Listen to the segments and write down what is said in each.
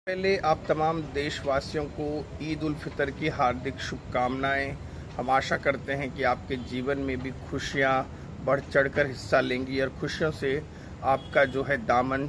पहले आप तमाम देशवासियों को ईद उल फितर की हार्दिक शुभकामनाएं। हम आशा करते हैं कि आपके जीवन में भी खुशियां बढ़ चढ़कर हिस्सा लेंगी और खुशियों से आपका जो है दामन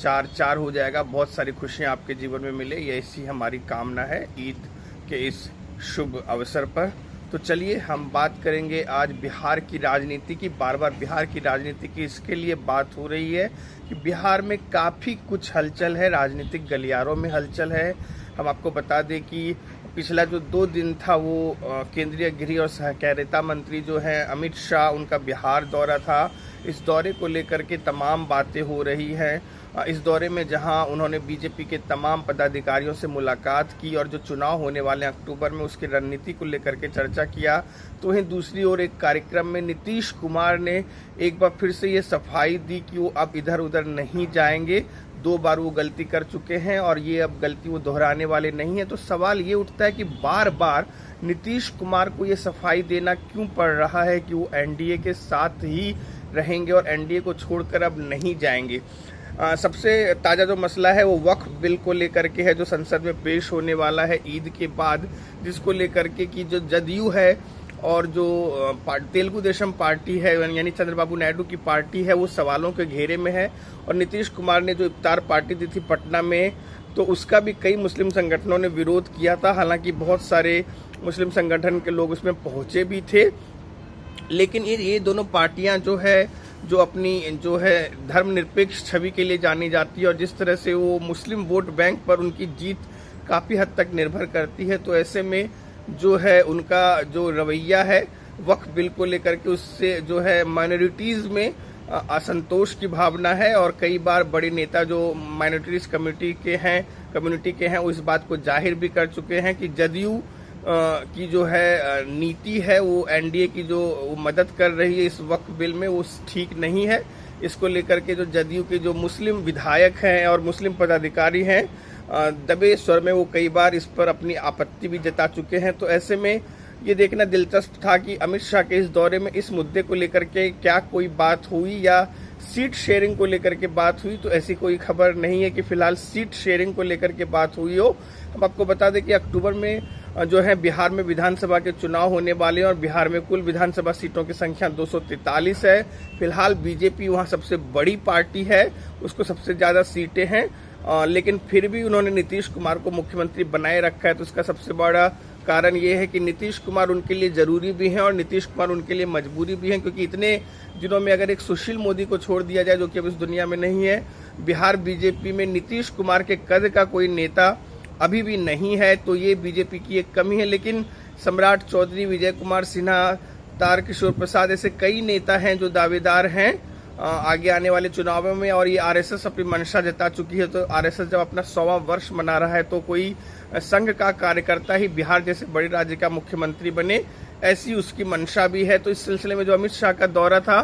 चार चार हो जाएगा। बहुत सारी खुशियां आपके जीवन में मिले, ये ऐसी हमारी कामना है ईद के इस शुभ अवसर पर। तो चलिए हम बात करेंगे आज बिहार की राजनीति की। बार बार बिहार की राजनीति की इसके लिए बात हो रही है कि बिहार में काफ़ी कुछ हलचल है, राजनीतिक गलियारों में हलचल है। हम आपको बता दें कि पिछला जो 2 दिन था वो केंद्रीय गृह और सहकारिता मंत्री जो है अमित शाह, उनका बिहार दौरा था। इस दौरे को लेकर के तमाम बातें हो रही हैं। इस दौरे में जहां उन्होंने बीजेपी के तमाम पदाधिकारियों से मुलाकात की और जो चुनाव होने वाले हैं अक्टूबर में उसकी रणनीति को लेकर के चर्चा किया, तो वहीं दूसरी ओर एक कार्यक्रम में नीतीश कुमार ने एक बार फिर से ये सफाई दी कि वो अब इधर उधर नहीं जाएंगे। 2 बार वो गलती कर चुके हैं और ये अब गलती वो दोहराने वाले नहीं है। तो सवाल ये उठता है कि बार बार नीतीश कुमार को ये सफाई देना क्यों पड़ रहा है कि वो एनडीए के साथ ही रहेंगे और एनडीए को छोड़कर अब नहीं जाएंगे। सबसे ताज़ा जो मसला है वो वक्फ बिल को लेकर के है, जो संसद में पेश होने वाला है ईद के बाद, जिसको लेकर के कि जो जदयू है और जो तेलुगु देशम पार्टी है यानी चंद्रबाबू नायडू की पार्टी है वो सवालों के घेरे में है। और नीतीश कुमार ने जो इफ्तार पार्टी दी थी पटना में, तो उसका भी कई मुस्लिम संगठनों ने विरोध किया था। हालांकि बहुत सारे मुस्लिम संगठन के लोग उसमें पहुंचे भी थे, लेकिन ये दोनों पार्टियां जो अपनी जो है धर्मनिरपेक्ष छवि के लिए जानी जाती है और जिस तरह से वो मुस्लिम वोट बैंक पर उनकी जीत काफ़ी हद तक निर्भर करती है, तो ऐसे में जो है उनका जो रवैया है वक्फ बिल को लेकर के, उससे जो है माइनॉरिटीज़ में असंतोष की भावना है। और कई बार बड़े नेता जो माइनॉरिटीज कम्युनिटी के हैं वो इस बात को जाहिर भी कर चुके हैं कि जदयू की जो है नीति है वो एनडीए की जो मदद कर रही है इस वक्फ बिल में वो ठीक नहीं है। इसको लेकर के जो जदयू के जो मुस्लिम विधायक हैं और मुस्लिम पदाधिकारी हैं दबे स्वर में वो कई बार इस पर अपनी आपत्ति भी जता चुके हैं। तो ऐसे में ये देखना दिलचस्प था कि अमित शाह के इस दौरे में इस मुद्दे को लेकर के क्या कोई बात हुई या सीट शेयरिंग को लेकर के बात हुई। तो ऐसी कोई खबर नहीं है कि फिलहाल सीट शेयरिंग को लेकर के बात हुई हो। हम आपको बता दें कि अक्टूबर में जो है बिहार में विधानसभा के चुनाव होने वाले हैं और बिहार में कुल विधानसभा सीटों की संख्या 243 है। फिलहाल बीजेपी वहां सबसे बड़ी पार्टी है, उसको सबसे ज्यादा सीटें हैं, लेकिन फिर भी उन्होंने नीतीश कुमार को मुख्यमंत्री बनाए रखा है। तो इसका सबसे बड़ा कारण ये है कि नीतीश कुमार उनके लिए जरूरी भी हैं और नीतीश कुमार उनके लिए मजबूरी भी है, क्योंकि इतने दिनों में अगर एक सुशील मोदी को छोड़ दिया जाए जो कि अब इस दुनिया में नहीं है, बिहार बीजेपी में नीतीश कुमार के कद का कोई नेता अभी भी नहीं है। तो ये बीजेपी की एक कमी है। लेकिन सम्राट चौधरी, विजय कुमार सिन्हा, तारकिशोर प्रसाद ऐसे कई नेता हैं जो दावेदार हैं आगे आने वाले चुनावों में। और ये आरएसएस अपनी मंशा जता चुकी है। तो आरएसएस जब अपना 100वां वर्ष मना रहा है तो कोई संघ का कार्यकर्ता ही बिहार जैसे बड़े राज्य का मुख्यमंत्री बने, ऐसी उसकी मंशा भी है। तो इस सिलसिले में जो अमित शाह का दौरा था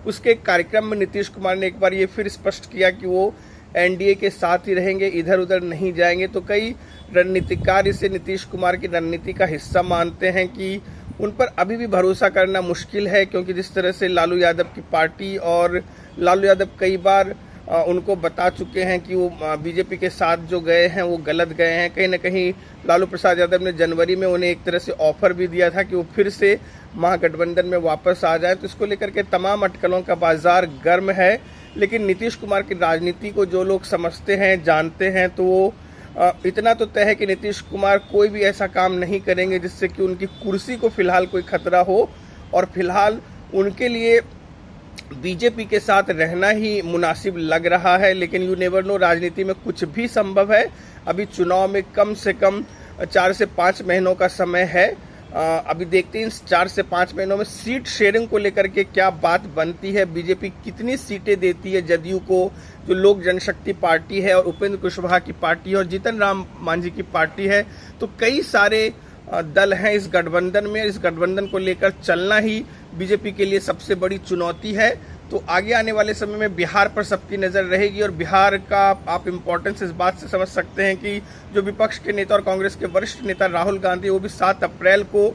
उसके कार्यक्रम में नीतीश कुमार ने एक बार ये फिर स्पष्ट किया कि वो एनडीए के साथ ही रहेंगे, इधर उधर नहीं जाएंगे। तो कई रणनीतिकार इसे नीतीश कुमार की रणनीति का हिस्सा मानते हैं कि उन पर अभी भी भरोसा करना मुश्किल है, क्योंकि जिस तरह से लालू यादव की पार्टी और लालू यादव कई बार उनको बता चुके हैं कि वो बीजेपी के साथ जो गए हैं वो गलत गए हैं। कहीं ना कहीं लालू प्रसाद यादव ने जनवरी में उन्हें एक तरह से ऑफर भी दिया था कि वो फिर से महागठबंधन में वापस आ जाए। तो इसको लेकर के तमाम अटकलों का बाजार गर्म है। लेकिन नीतीश कुमार की राजनीति को जो लोग समझते हैं, जानते हैं, तो वो इतना तो तय है कि नीतीश कुमार कोई भी ऐसा काम नहीं करेंगे जिससे कि उनकी कुर्सी को फिलहाल कोई खतरा हो। और फिलहाल उनके लिए बीजेपी के साथ रहना ही मुनासिब लग रहा है। लेकिन यू नेवर नो, राजनीति में कुछ भी संभव है। अभी चुनाव में कम से कम 4 से 5 महीनों का समय है। अभी देखते हैं 4 से 5 महीनों में सीट शेयरिंग को लेकर के क्या बात बनती है, बीजेपी कितनी सीटें देती है जदयू को, जो लोक जनशक्ति पार्टी है और उपेंद्र कुशवाहा की पार्टी है और जीतन राम मांझी की पार्टी है। तो कई सारे दल हैं इस गठबंधन में। इस गठबंधन को लेकर चलना ही बीजेपी के लिए सबसे बड़ी चुनौती है। तो आगे आने वाले समय में बिहार पर सबकी नज़र रहेगी और बिहार का आप इम्पोर्टेंस इस बात से समझ सकते हैं कि जो विपक्ष के नेता और कांग्रेस के वरिष्ठ नेता राहुल गांधी वो भी 7 अप्रैल को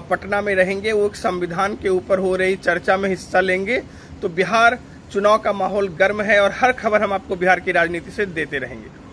पटना में रहेंगे। वो एक संविधान के ऊपर हो रही चर्चा में हिस्सा लेंगे। तो बिहार चुनाव का माहौल गर्म है और हर खबर हम आपको बिहार की राजनीति से देते रहेंगे।